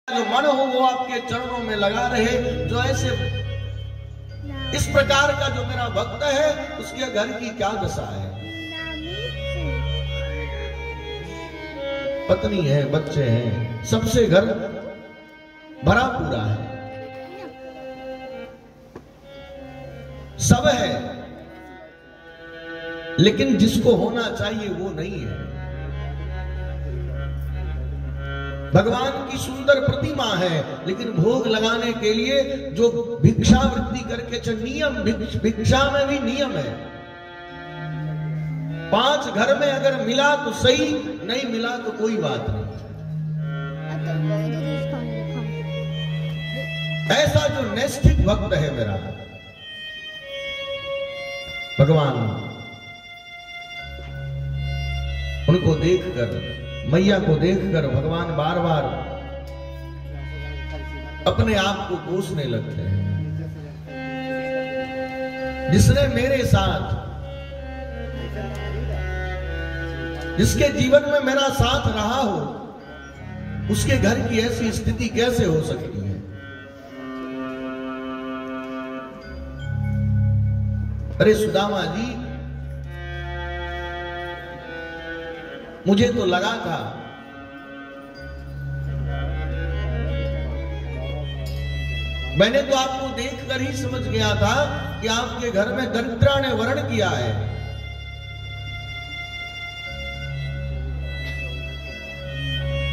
जो मन हो वो आपके चरणों में लगा रहे। जो ऐसे इस प्रकार का जो मेरा भक्त है उसके घर की क्या दशा है। पत्नी है, बच्चे हैं, सबसे घर भरा पूरा है, सब है, लेकिन जिसको होना चाहिए वो नहीं है। भगवान की सुंदर प्रतिमा है, लेकिन भोग लगाने के लिए जो भिक्षावृत्ति करके नियम, भिक्षा में भी नियम है। 5 घर में अगर मिला तो सही, नहीं मिला तो कोई बात नहीं। ऐसा जो नैष्ठिक भक्त है मेरा भगवान, उनको देखकर, मैया को देखकर भगवान बार बार अपने आप को कोसने लगते हैं। जिसने मेरे साथ, जिसके जीवन में मेरा साथ रहा हो, उसके घर की ऐसी स्थिति कैसे हो सकती है। अरे सुदामा जी, मुझे तो लगा था मैंने तो आपको देखकर ही समझ गया था कि आपके घर में दरिद्रा ने वर्ण किया है।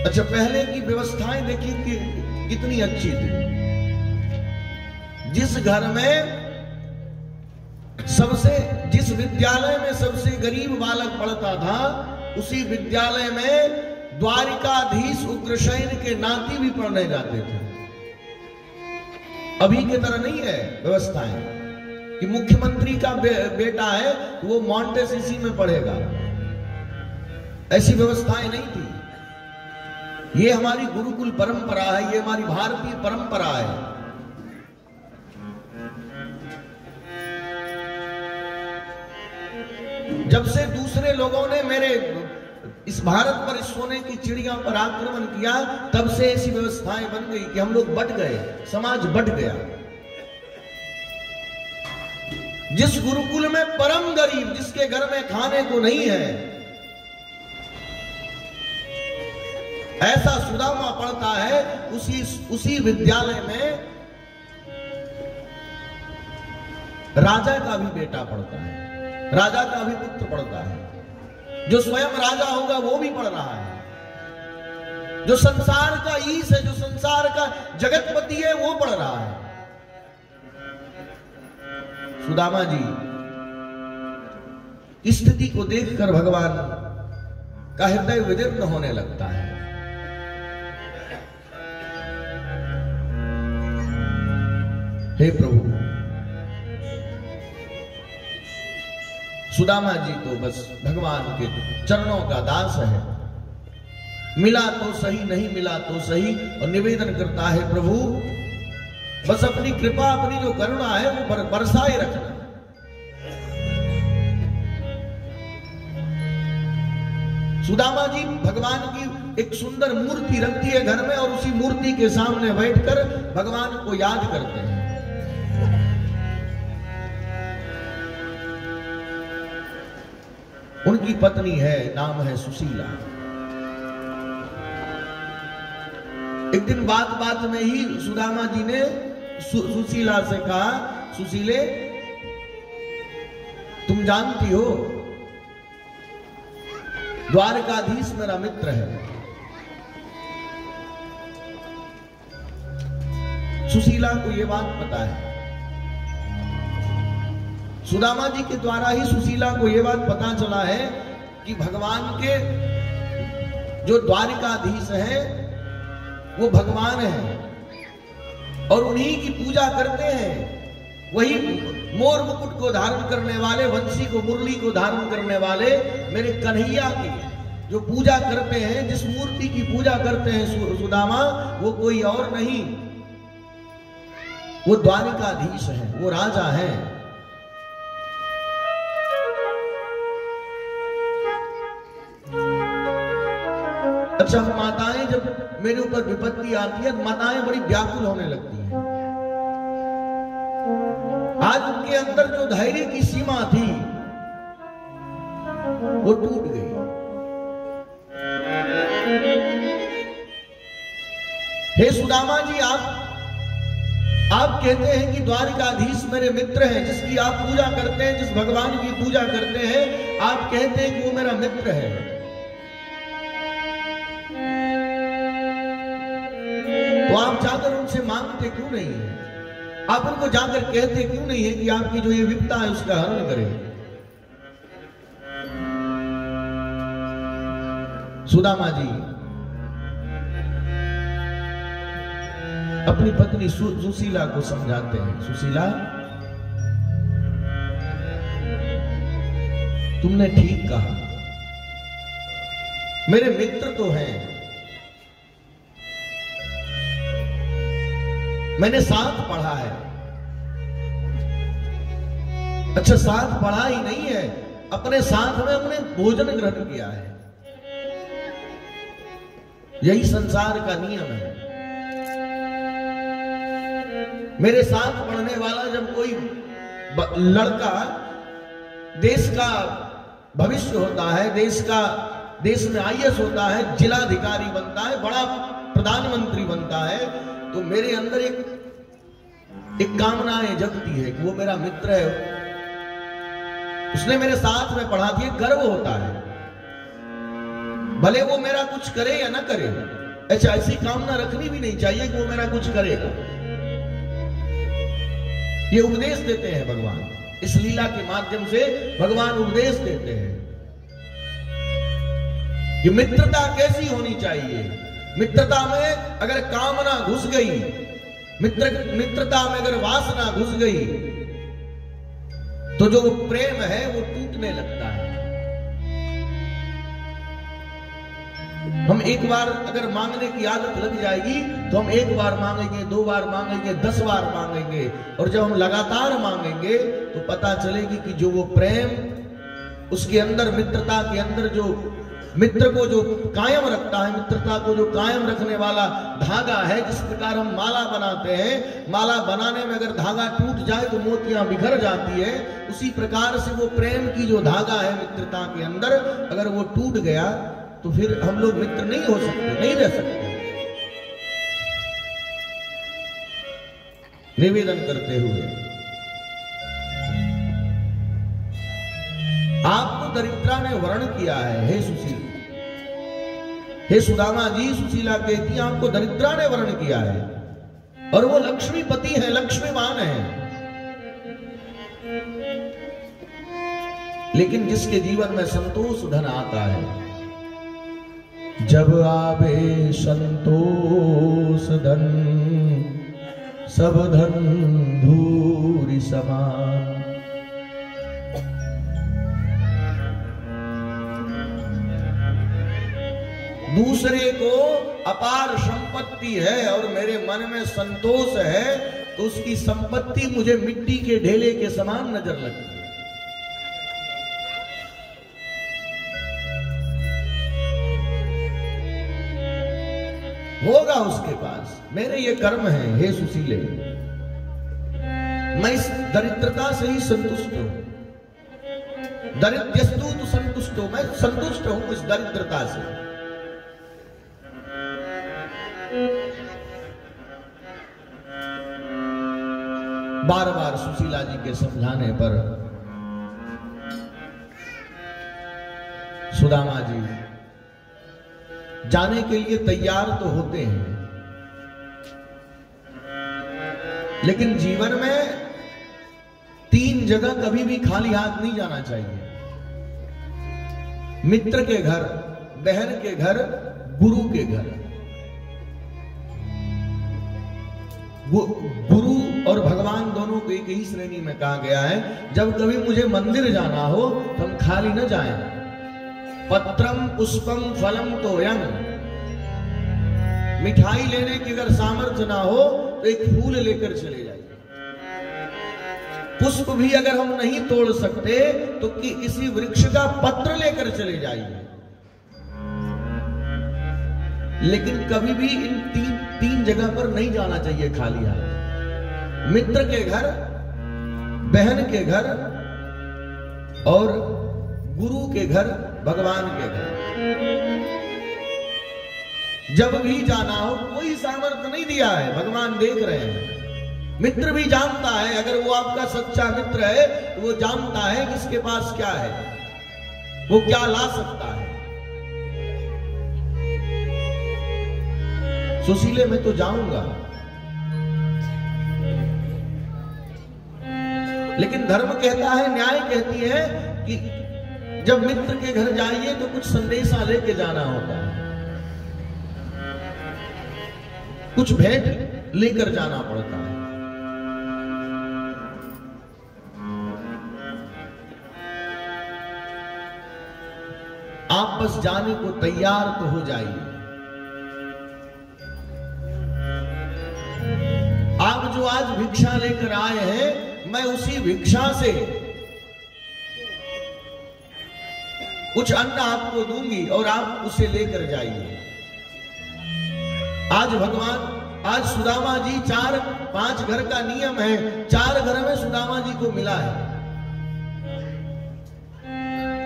अच्छा, पहले की व्यवस्थाएं देखिए कि कितनी अच्छी थी। जिस घर में जिस विद्यालय में सबसे गरीब बालक पढ़ता था, उसी विद्यालय में द्वारिकाधीश उग्रसेन के नाती भी पढ़ने जाते थे। अभी की तरह नहीं है व्यवस्थाएं कि मुख्यमंत्री का बेटा है वो मॉन्टेसिसी में पढ़ेगा। ऐसी व्यवस्थाएं नहीं थी। ये हमारी गुरुकुल परंपरा है, ये हमारी भारतीय परंपरा है। जब से दूसरे लोगों ने मेरे इस भारत पर, इस सोने की चिड़िया पर आक्रमण किया, तब से ऐसी व्यवस्थाएं बन गई कि हम लोग बट गए, समाज बट गया। जिस गुरुकुल में परम गरीब, जिसके घर में खाने को नहीं है, ऐसा सुदामा पढ़ता है, उसी विद्यालय में राजा का भी बेटा पढ़ता है, राजा का भी पुत्र पढ़ता है। जो स्वयं राजा होगा वो भी पढ़ रहा है। जो संसार का ईश है, जो संसार का जगतपति है, वो पढ़ रहा है। सुदामा जी स्थिति को देखकर भगवान का हृदय विदीर्ण होने लगता है। हे प्रभु, सुदामा जी तो बस भगवान के चरणों का दास है। मिला तो सही, नहीं मिला तो सही, और निवेदन करता है प्रभु बस अपनी कृपा, अपनी जो करुणा है वो बरसाए रखना। सुदामा जी भगवान की एक सुंदर मूर्ति रखती है घर में, और उसी मूर्ति के सामने बैठकर भगवान को याद करते हैं। उनकी पत्नी है, नाम है सुशीला। एक दिन बात में ही सुदामा जी ने सुशीला से कहा, सुशीले तुम जानती हो द्वारकाधीश मेरा मित्र है। सुशीला को यह बात पता है। सुदामा जी के द्वारा ही सुशीला को यह बात पता चला है कि भगवान के जो द्वारिकाधीश है वो भगवान है, और उन्हीं की पूजा करते हैं। वही मोर मुकुट को धारण करने वाले, वंशी को, मुरली को धारण करने वाले मेरे कन्हैया की जो पूजा करते हैं, जिस मूर्ति की पूजा करते हैं सुदामा, वो कोई और नहीं, वो द्वारिकाधीश है, वो राजा है। अच्छा, माताएं जब मेरे ऊपर विपत्ति आती है, माताएं बड़ी व्याकुल होने लगती हैं। आज उनके अंदर जो धैर्य की सीमा थी वो टूट गई। हे सुदामा जी, आप कहते हैं कि द्वारिकाधीश मेरे मित्र हैं, जिसकी आप पूजा करते हैं, जिस भगवान की पूजा करते हैं, आप कहते हैं कि वो मेरा मित्र है। तो आप जाकर उनसे मांगते क्यों नहीं है? आप उनको जाकर कहते क्यों नहीं है कि आपकी जो ये विपदा है उसका हरण करें? सुदामा जी अपनी पत्नी सुशीला को समझाते हैं, सुशीला, तुमने ठीक कहा, मेरे मित्र तो हैं, मैंने साथ पढ़ा है। अच्छा, साथ पढ़ा ही नहीं है, अपने साथ में हमने भोजन ग्रहण किया है। यही संसार का नियम है। मेरे साथ पढ़ने वाला जब कोई लड़का देश का भविष्य होता है, देश में आईएएस होता है, जिलाधिकारी बनता है, बड़ा प्रधानमंत्री बनता है, तो मेरे अंदर एक कामनाएं जगती है कि वो मेरा मित्र है, उसने मेरे साथ में पढ़ा दिया, गर्व होता है। भले वो मेरा कुछ करे या ना करे, अच्छा, ऐसी कामना रखनी भी नहीं चाहिए कि वो मेरा कुछ करेगा। ये उपदेश देते हैं भगवान, इस लीला के माध्यम से भगवान उपदेश देते हैं कि मित्रता कैसी होनी चाहिए। मित्रता में अगर कामना घुस गई, मित्रता में अगर वासना घुस गई, तो जो प्रेम है वो टूटने लगता है। हम एक बार अगर मांगने की आदत लग जाएगी तो हम एक बार मांगेंगे, 2 बार मांगेंगे, 10 बार मांगेंगे, और जब हम लगातार मांगेंगे तो पता चलेगी कि जो वो प्रेम उसके अंदर, मित्रता के अंदर जो मित्र को जो कायम रखता है, मित्रता को जो कायम रखने वाला धागा है, जिस प्रकार हम माला बनाते हैं, माला बनाने में अगर धागा टूट जाए तो मोतियां बिखर जाती है, उसी प्रकार से वो प्रेम की जो धागा है मित्रता के अंदर, अगर वो टूट गया तो फिर हम लोग मित्र नहीं हो सकते, नहीं रह सकते। निवेदन करते हुए, आपको दरिद्रा ने वर्ण किया है, हे सुशील, हे सुदामा जी, सुशीला कहती है आपको दरिद्रा ने वर्ण किया है, और वो लक्ष्मीपति है, लक्ष्मीवान है। लेकिन जिसके जीवन में संतोष धन आता है, जब आवे संतोष धन, सब धन धूरि समान। दूसरे को अपार संपत्ति है और मेरे मन में संतोष है, तो उसकी संपत्ति मुझे मिट्टी के ढेले के समान नजर लगती है। होगा उसके पास, मेरे ये कर्म है, हे सुशीले, मैं इस दरिद्रता से ही संतुष्ट हूं। दरिद्रस्तु तो संतुष्ट हो, मैं संतुष्ट हूं इस दरिद्रता से। बार बार सुशीला जी के समझाने पर सुदामा जी जाने के लिए तैयार तो होते हैं, लेकिन जीवन में 3 जगह कभी भी खाली हाथ नहीं जाना चाहिए। मित्र के घर, बहन के घर, गुरु के घर। गुरु और भगवान दोनों को एक ही श्रेणी में कहा गया है। जब कभी मुझे मंदिर जाना हो तो हम खाली न जाएं। पत्रम पुष्पम फलम तोयम, मिठाई लेने की अगर सामर्थ्य ना हो तो एक फूल लेकर चले जाइए। पुष्प भी अगर हम नहीं तोड़ सकते तो किसी वृक्ष का पत्र लेकर चले जाइए। लेकिन कभी भी इन तीन जगह पर नहीं जाना चाहिए खाली हाथ। मित्र के घर, बहन के घर और गुरु के घर, भगवान के घर। जब भी जाना हो, कोई सामर्थ्य नहीं दिया है, भगवान देख रहे हैं। मित्र भी जानता है, अगर वो आपका सच्चा मित्र है तो वो जानता है कि इसके पास क्या है, वो क्या ला सकता है। सुशीले में तो जाऊंगा, लेकिन धर्म कहता है, न्याय कहती है कि जब मित्र के घर जाइए तो कुछ संदेशा लेके जाना होता है, कुछ भेंट लेकर जाना पड़ता है। आप बस जाने को तैयार तो हो जाइए। आप जो आज भिक्षा लेकर आए हैं, मैं उसी भिक्षा से कुछ अन्न आपको दूंगी और आप उसे लेकर जाइए। आज भगवान, आज सुदामा जी 4-5 घर का नियम है, 4 घर में सुदामा जी को मिला है।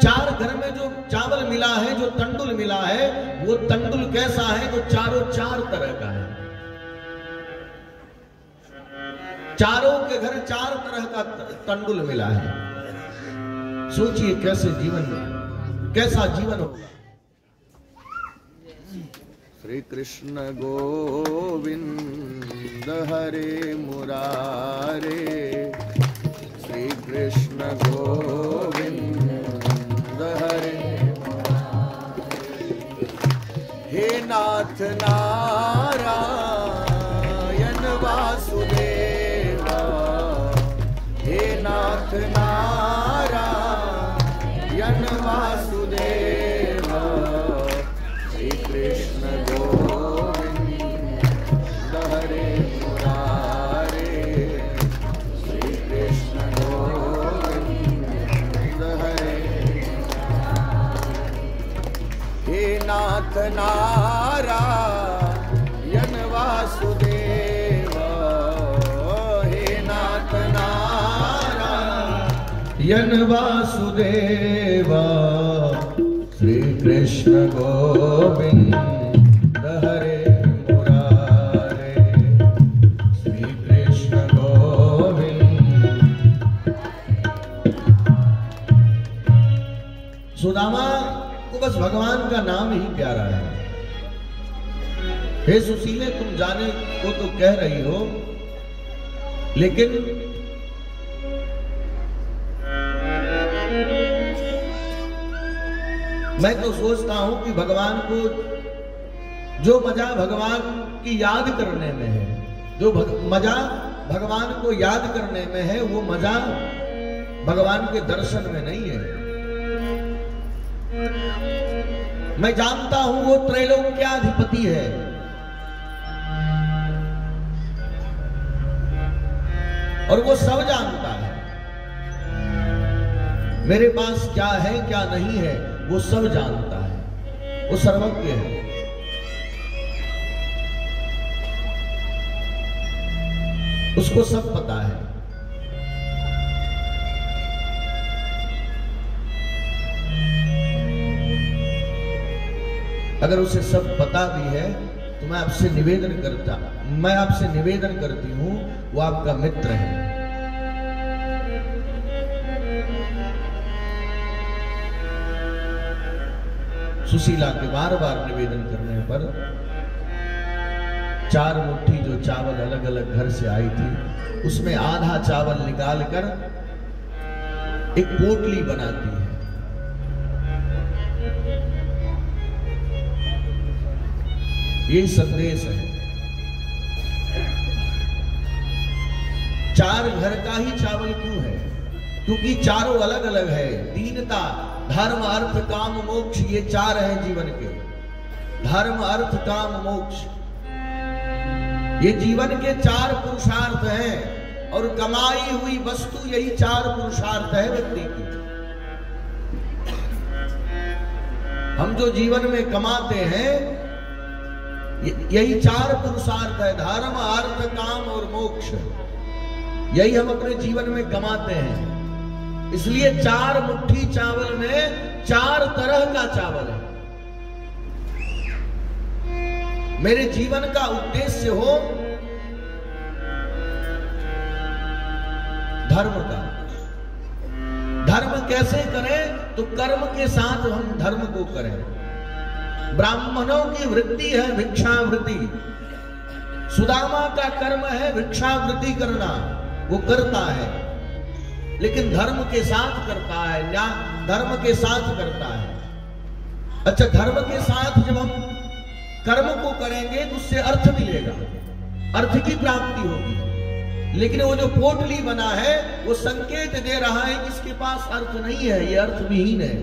4 घर में जो चावल मिला है, जो तंडुल मिला है, वो तंडुल कैसा है तो चारों 4 तरह का है। चारों के घर 4 तरह का तंडुल मिला है। सोचिए कैसे कैसा जीवन होगा। श्री कृष्ण गोविंद हरे मुरारे, श्री कृष्ण गोविंद हरे। हे नाथ नारायण वासुदेवा, हे नाथ नारायण वासुदेवा। श्री कृष्ण गोविंद हरे मुरारे, श्री कृष्ण गोविंद हरे। हे नाथ नारायण वासुदेवा, हे नाथ नारायण वासुदेवा। श्री कृष्ण गोविंद हरे मुरारे, श्री कृष्ण गोविंद। सुदामा को बस भगवान का नाम ही प्यारा है। हे सुशीले, तुम जाने को तो कह रही हो, लेकिन मैं तो सोचता हूं कि भगवान को जो मजा भगवान की याद करने में है, जो मजा भगवान को याद करने में है, वो मजा भगवान के दर्शन में नहीं है। मैं जानता हूं वो त्रैलोक्याधिपति है, और वो सब जानता है। मेरे पास क्या है क्या नहीं है वो सब जानता है, वो सर्वज्ञ है। उसको सब पता है। अगर उसे सब पता भी है तो मैं आपसे निवेदन करती हूं, वो आपका मित्र है। सुशीला के बार बार निवेदन करने पर 4 मुट्ठी जो चावल अलग अलग घर से आई थी, उसमें आधा चावल निकालकर एक पोटली बनाती है। यही संदेश है। 4 घर का ही चावल क्यों है? क्योंकि चारों अलग अलग है। दीनता, धर्म, अर्थ, काम, मोक्ष, ये 4 हैं जीवन के। धर्म, अर्थ, काम, मोक्ष, ये जीवन के 4 पुरुषार्थ हैं, और कमाई हुई वस्तु यही 4 पुरुषार्थ है व्यक्ति की। हम जो जीवन में कमाते हैं यही चार पुरुषार्थ है, धर्म अर्थ काम और मोक्ष। यही हम अपने जीवन में कमाते हैं। इसलिए 4 मुट्ठी चावल में 4 तरह का चावल है। मेरे जीवन का उद्देश्य हो धर्म का। धर्म कैसे करें? तो कर्म के साथ हम धर्म को करें। ब्राह्मणों की वृत्ति है भिक्षावृत्ति, सुदामा का कर्म है भिक्षावृत्ति करना, वो करता है लेकिन धर्म के साथ करता है, धर्म के साथ करता है। अच्छा, धर्म के साथ जब हम कर्म को करेंगे तो उससे अर्थ मिलेगा, अर्थ की प्राप्ति होगी। लेकिन वो जो पोटली बना है वो संकेत दे रहा है कि इसके पास अर्थ नहीं है, ये अर्थविहीन है।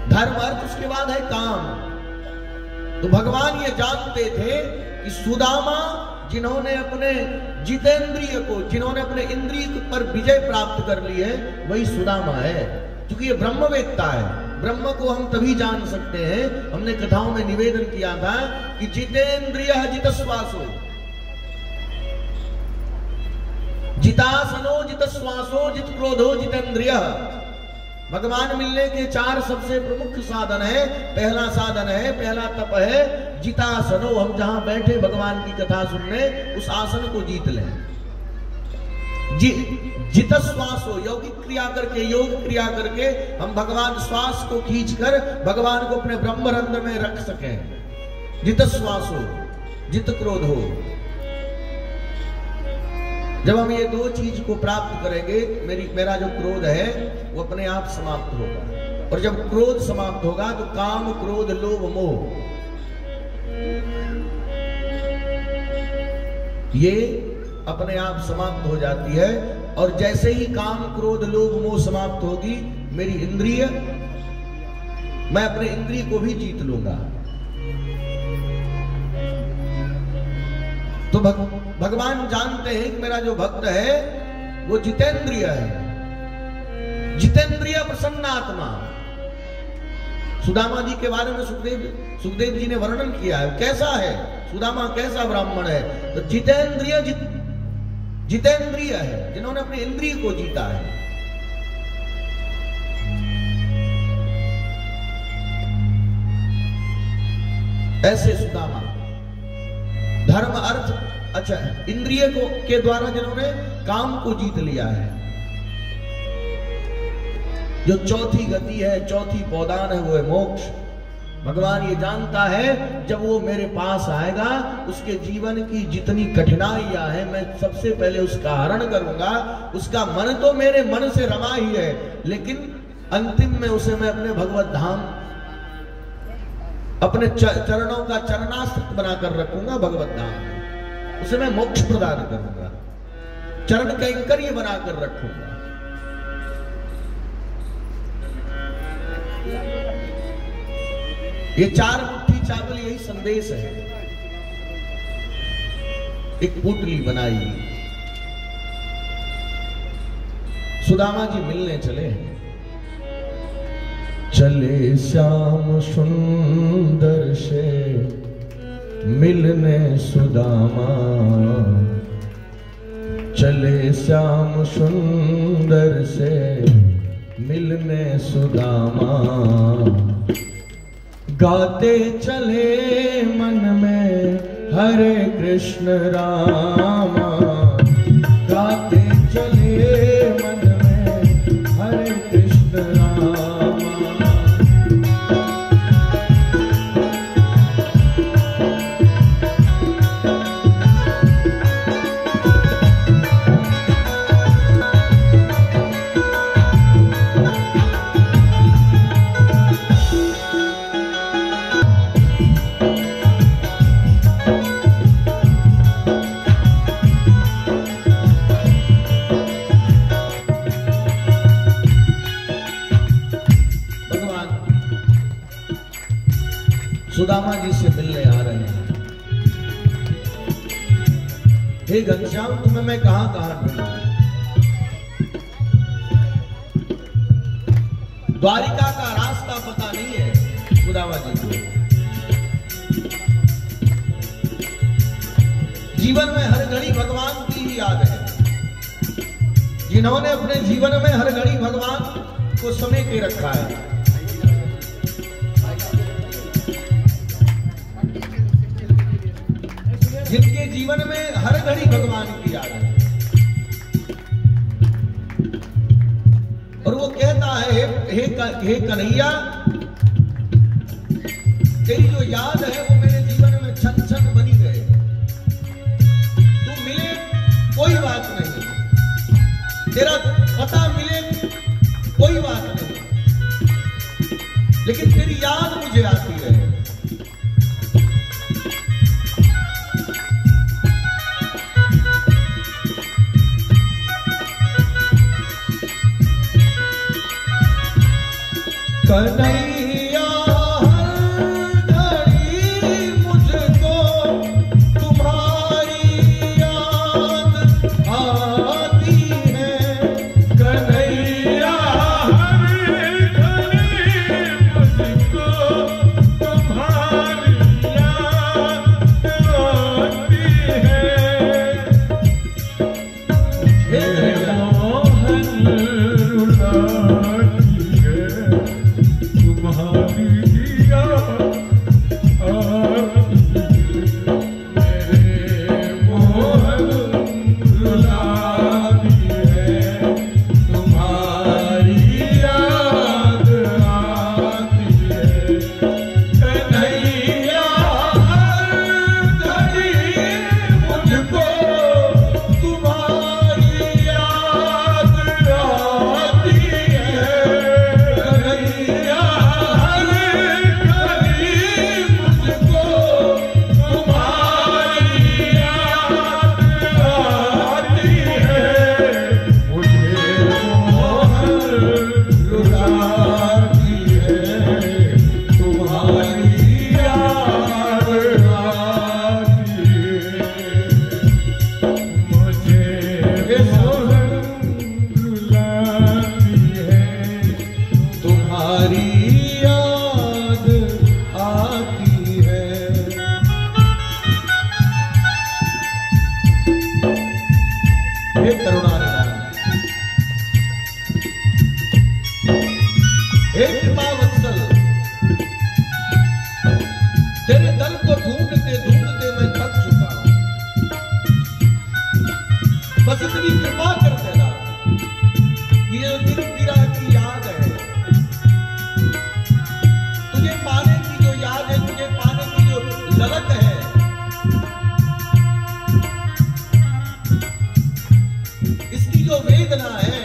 धर्म अर्थ, उसके बाद है काम। तो भगवान ये जानते थे कि सुदामा जिन्होंने अपने जितेंद्रिय को, जिन्होंने अपने इंद्रिय पर विजय प्राप्त कर ली है, वही सुदामा है। क्योंकि ये ब्रह्मवेत्ता है। ब्रह्म को हम तभी जान सकते हैं, हमने कथाओं में निवेदन किया था कि जितेंद्रिय जितश्वासो, जितासनो जितश्वासो जित क्रोधो जितेंद्रिय। भगवान मिलने के 4 सबसे प्रमुख साधन है। पहला साधन है, पहला तप है जितासनो। हम जहां बैठे भगवान की कथा सुनने, उस आसन को जीत लें। जित श्वासो, यौगिक क्रिया करके, योग क्रिया करके हम भगवान श्वास को खींचकर भगवान को अपने ब्रह्मरंध्र में रख सकें। जित श्वासो जित क्रोधो। जब हम ये 2 चीज को प्राप्त करेंगे, मेरा जो क्रोध है वो अपने आप समाप्त होगा। और जब क्रोध समाप्त होगा तो काम क्रोध लोभ मोह, ये अपने आप समाप्त हो जाती है। और जैसे ही काम क्रोध लोभ मोह समाप्त होगी, मेरी इंद्रिय, मैं अपने इंद्रिय को भी जीत लूंगा। तो भगवान जानते हैं कि मेरा जो भक्त है वो जितेंद्रिय है, जितेंद्रिय प्रसन्नात्मा। सुदामा जी के बारे में सुखदेव जी ने वर्णन किया है, कैसा है सुदामा, कैसा ब्राह्मण है। तो जितेंद्रिय जितेंद्रिय है, जिन्होंने अपने इंद्रिय को जीता है। ऐसे सुदामा धर्म अर्थ, अच्छा, इंद्रिय को के द्वारा जिन्होंने काम को जीत लिया है। जो चौथी गति है, चौथी पौदान है, वो है मोक्ष। भगवान ये जानता है जब वो मेरे पास आएगा, उसके जीवन की जितनी कठिनाइयां हैं मैं सबसे पहले उसका हरण करूंगा। उसका मन तो मेरे मन से रमा ही है, लेकिन अंतिम में उसे मैं अपने भगवत धाम, अपने चरणों का चरणास्त्र बनाकर रखूंगा भगवत धाम। उसे मैं मोक्ष प्रदान करूंगा, चरण कैंकर्य बनाकर रखूंगा। ये 4 मुट्ठी चावल यही संदेश है। एक पुतली बनाई, सुदामा जी मिलने चले। चले श्याम सुंदर से मिलने सुदामा, चले श्याम सुंदर से मिलने सुदामा। गाते चले मन में हरे कृष्ण रामा, गाते चले मन में हरे कृष्ण रामा। सुदामा जी से मिलने आ रहे हैं। हे घनश्याम, तुम्हें मैं कहां ढूंढूं? द्वारिका का रास्ता पता नहीं है। सुदामा जी को। जीवन में हर घड़ी भगवान की ही याद है। जिन्होंने अपने जीवन में हर घड़ी भगवान को समय के रखा है, जिनके जीवन में हर घड़ी भगवान की याद है, और वो कहता है हे कन्हैया, तेरी जो याद है वो मेरे जीवन में क्षण क्षण बनी रहे। तू मिले कोई बात नहीं, तेरा पता मिले कोई बात नहीं, लेकिन तेरी याद मुझे आती रहे। कन्हैया हर घड़ी मुझको तुम्हारी याद आती है। कन्हैया हर घड़ी मुझको तुम्हारी याद आती है। हे मोहन रुलाती है, तुम्हारी याद आती है। मोहन रुलाती है, तुम्हारी याद आती है। कन्हैया हर घड़ी मुझको तुम्हारी याद आती है। कन्हैया हर घड़ी मुझको तुम्हारी याद आती है। मुझे मोहन रुलाती है, तुम्हारी याद आती है। मुझे मोहन रुलाती है, तुम्हारी याद आती है। हे करुणानिधान, हे कृपावत्सल, तेरे दर को ढूंढते ढूंढते मैं थक चुका हूं। बस इतनी कृपा कर देना, ये जो दिल गिरा की याद है, तुझे पाने की जो याद है, तुझे पाने की जो ललक है, इसकी जो वेदना है,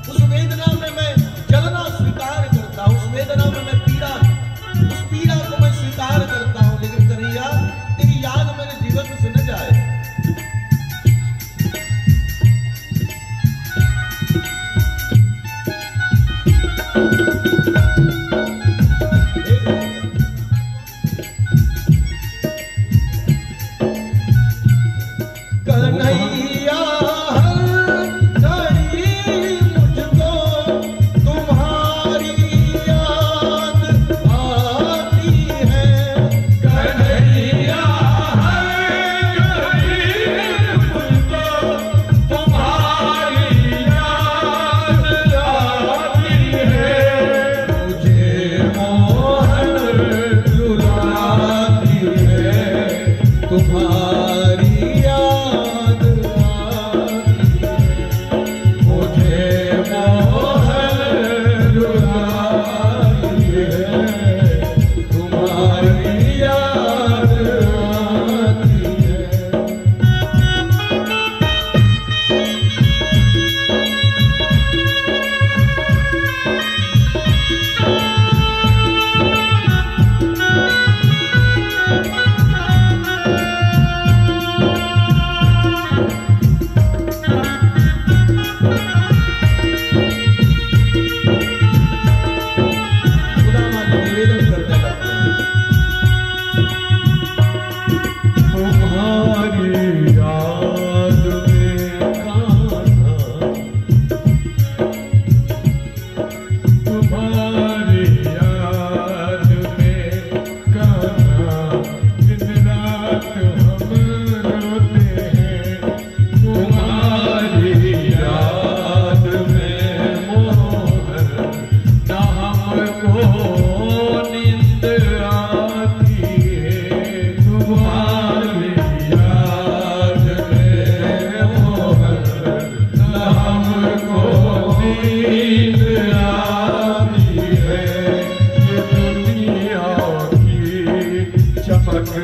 उस वेदना में मैं जलना स्वीकार करता हूं, उस वेदना में मैं पीड़ा, उस पीड़ा को मैं स्वीकार करता हूं। लेकिन कन्हैया, तेरी याद मेरे जीवन से न जाए।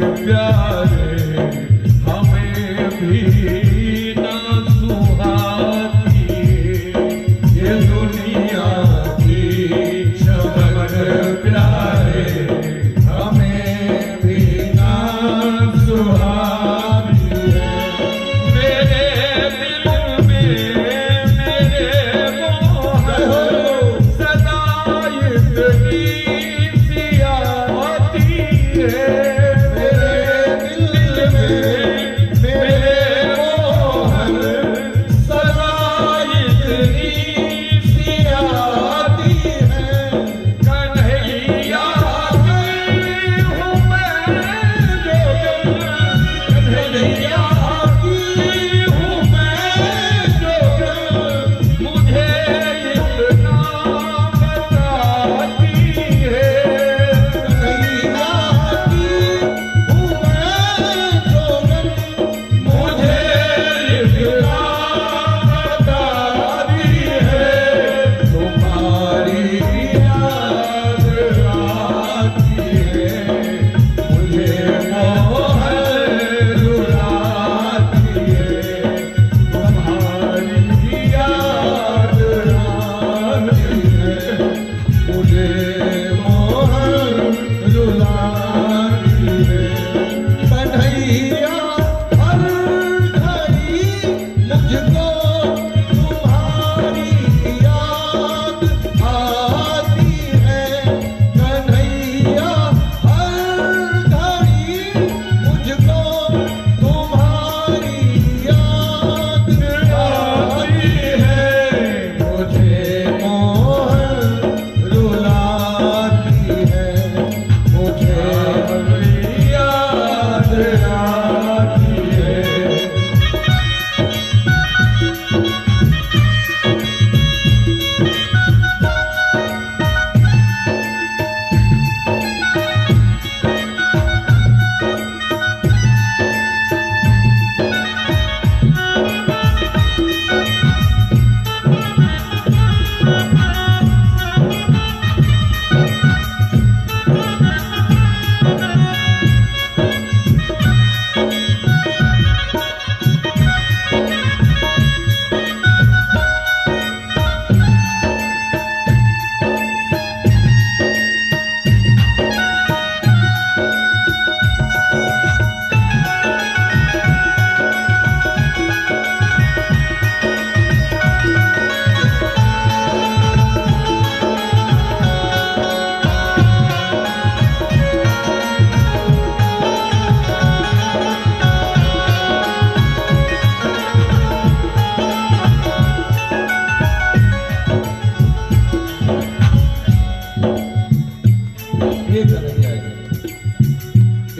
प्यारे हमें भी ना सुहाती ये दुनिया की चमक प्यारे हमें भी ना सुहाती है। मेरे दिल में मेरे मोहन सदा इतनी सी आती है।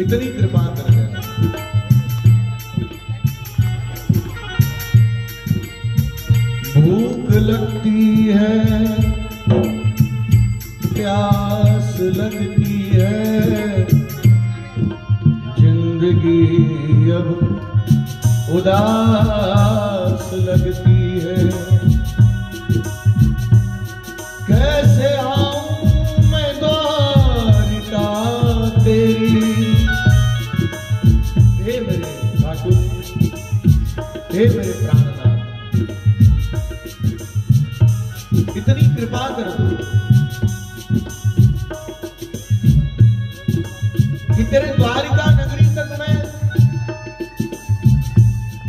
इतनी कृपा कर दे। भूख लगती है, प्यास लगती है, जिंदगी अब उदास लगती है। कैसे आऊं मैं द्वारिका तेरी, हे मेरे ठाकुर, हे मेरे प्राणनाथ, इतनी कृपा कर दो कि तेरे द्वारिका नगरी तक में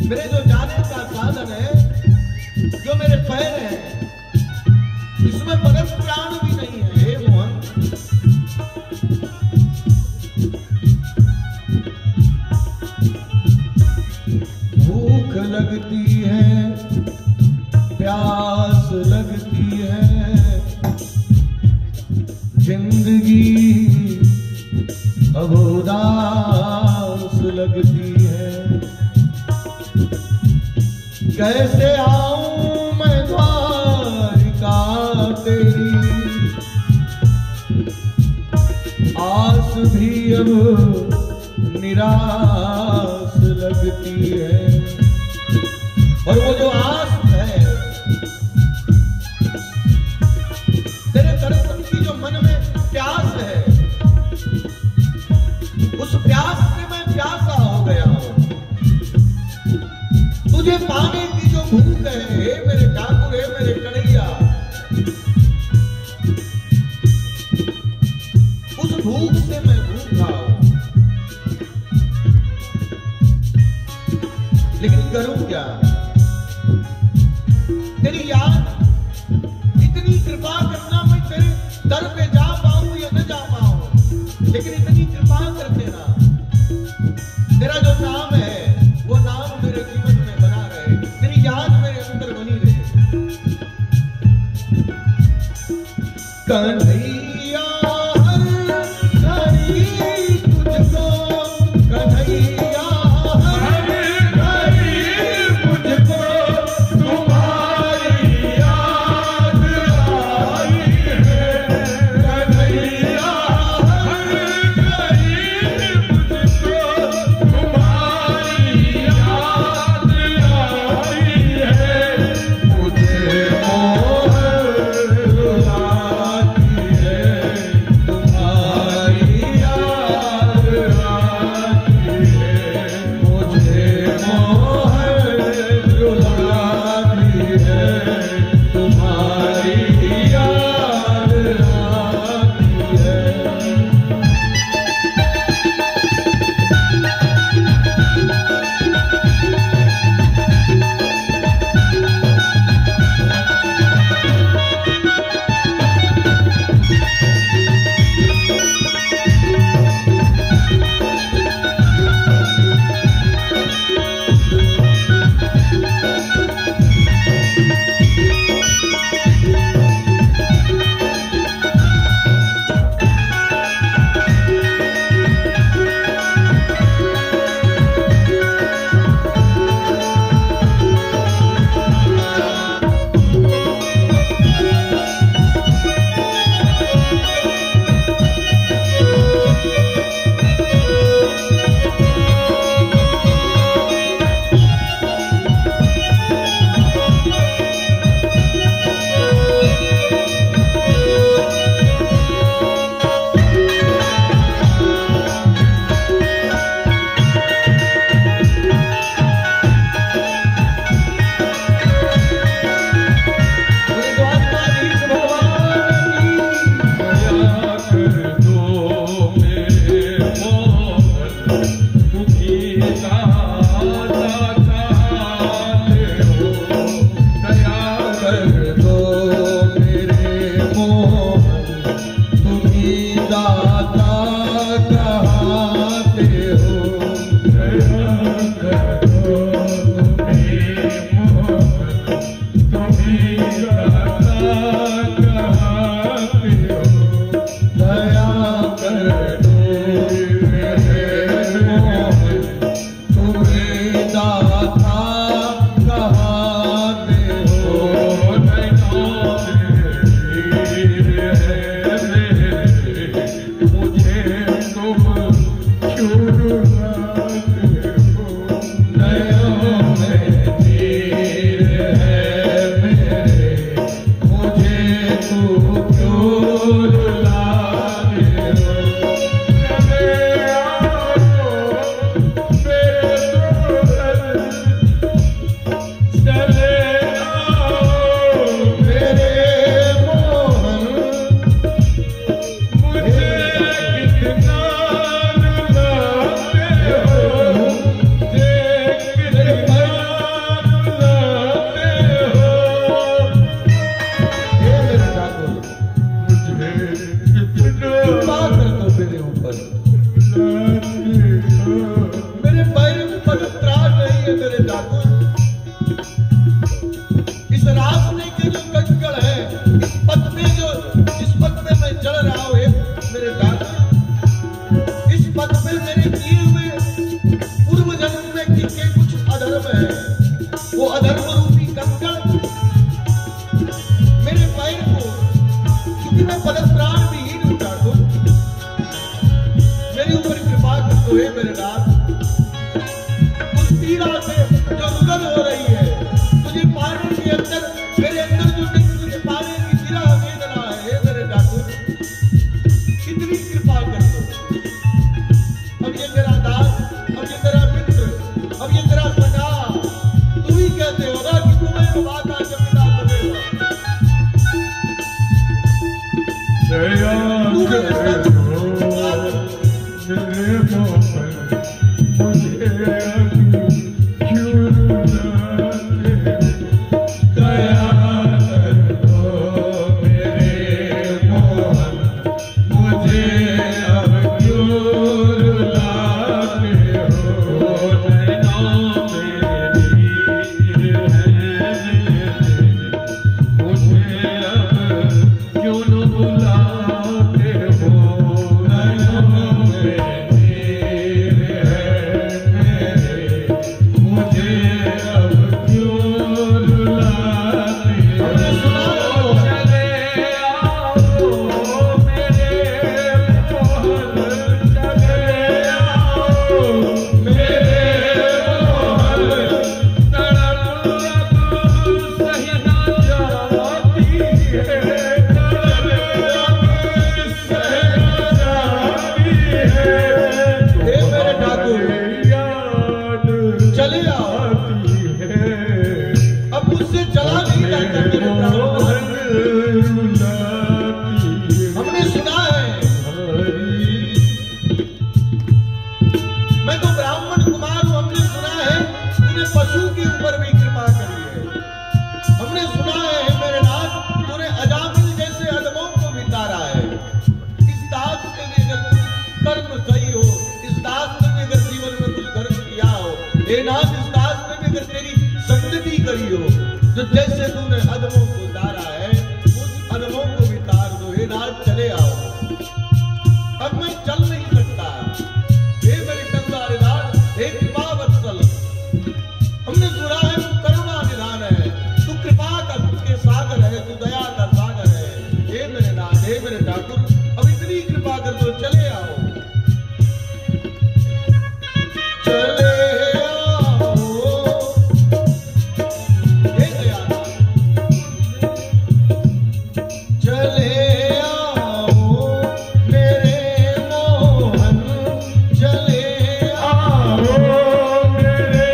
मेरे जो जाने का साधन है, जो मेरे पैर हैं, इसमें परम प्राण भी नहीं है। हे मोहन, भूख लगती है, प्यास लगती है, जिंदगी अब उदास लगती है। कैसे आऊं मैं द्वारिका तेरी, आस भी अब निराश लगती है। और वो जो आस है, तेरे दर्शन की जो मन में प्यास है, उस प्यास से करूं क्या? तेरी याद, इतनी कृपा करना मैं तेरे दर पे जा पाऊं या न जा पाऊं, लेकिन इतनी कृपा कर देना, तेरा जो नाम है वो नाम मेरे जीवन में बना रहे, तेरी याद मेरे अंदर बनी रहे। कन्हैया दया करो मेरे मोहन कर्म सही हो, इस दास ने भी अगर जीवन में कुछ कर्म किया हो, हे नाथ इस दास ने भी अगर तेरी संगति करी हो, तो जैसे तूने अधमों को तारा है उस अधमों को भी तार दो। हे नाथ चले आओ, अब मैं चल नहीं सकता। हे मेरे कंगारेदार, हे कृपा वत्सल, हमने सुना है तू करुणा निधान है, तू कृपा का के सागर है, तू दया का सागर है। हे मेरे नाथ, हे मेरे ठाकुर, अब इतनी कृपा कर दो, चले आओ, चले आओ। हे दयानाथ, चले आओ मेरे मोहन, चले आओ मेरे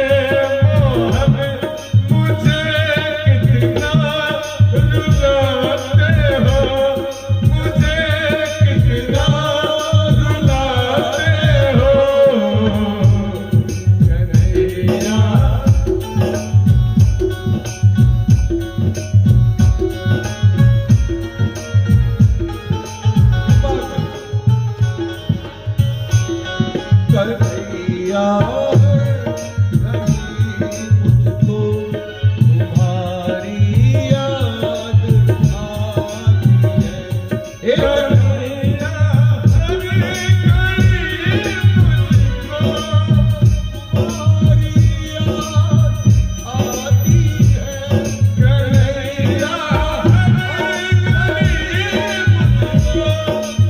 मोहन, मुझे कितना रुलाते हो, मुझे कितना रुलाते हो कन्हैया। कन्हैया नहीं मुझको तुम्हारी याद आती है। हे कन्हैया हर घड़ी मुझको तुम्हारी याद आती है। कन्हैया हर घड़ी मुझको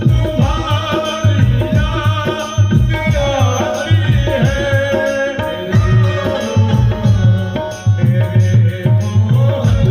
तुम्हारी याद आती है। मेरे मोहन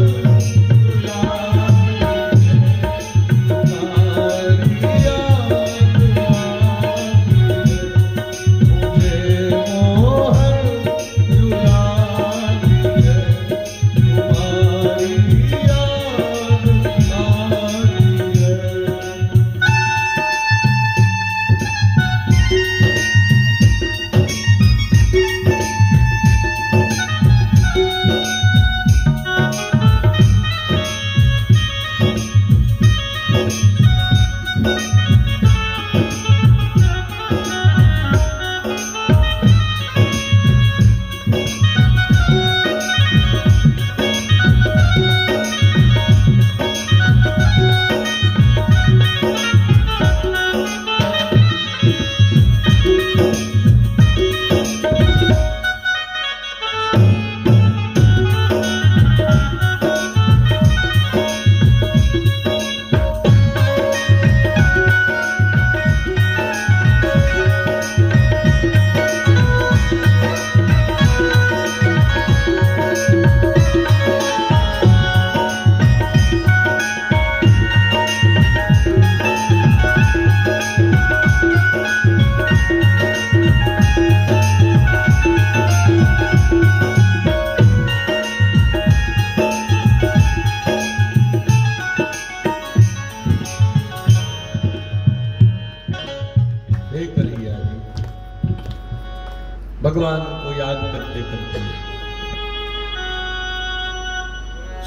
भगवान को याद करते करते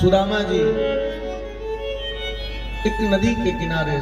सुदामा जी एक नदी के किनारे